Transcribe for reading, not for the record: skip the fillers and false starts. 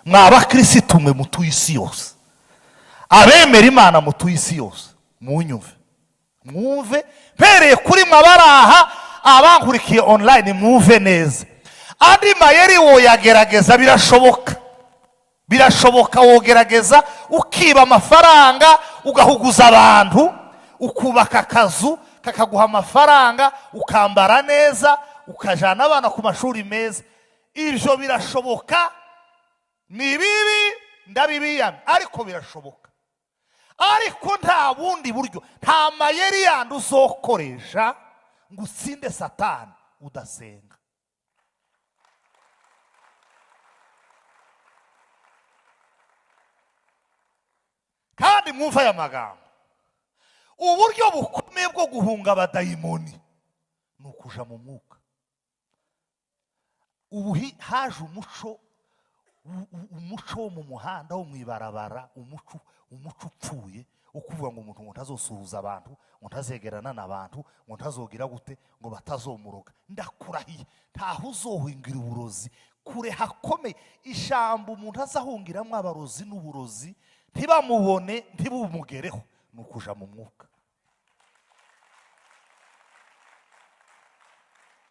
mwaba Kristo mwe mutuye isi yose, abemera Imana mutuye isi yose, munyumve mwumve mpereye kuri mwabaraha abankurikiye online, mwumve neza. Andi mayeri woyagerageza, birashoboka wogerageza ukiba amafaranga ugahuguza abantu, ukubaka akazu kakaguha amafaranga, ukambara neza, ukajana abana ku mashuri meza. Ibyo birashoboka, ni bibi ndabibiyamye, ariko birashoboka. Ariko nta bundi buryo, nta mayeri yandi uzokoresha ngo utsinde Satani udasenga. Kandi mwumva aya magambo, uburyo bukomeye bwo guhunga abadayimoni ni ukuja mu mwuka. Ubu haje umuco wo mu muhanda, wo mwibarabara, umuco upfuye, ukuvuga ngo umuntu ngo ntazosuhuza abantu, ngo ntazegerana n'abantu, ngo ntazogira gute, ngo batazomuroga. Ndakurahiye ntaho uzohingira uburozi, kure hakomeye. Ijambo umuntu azahungiramo abarozi n'uburozi ntibamubone ntibumugereho, ni ukuja mu mwuka.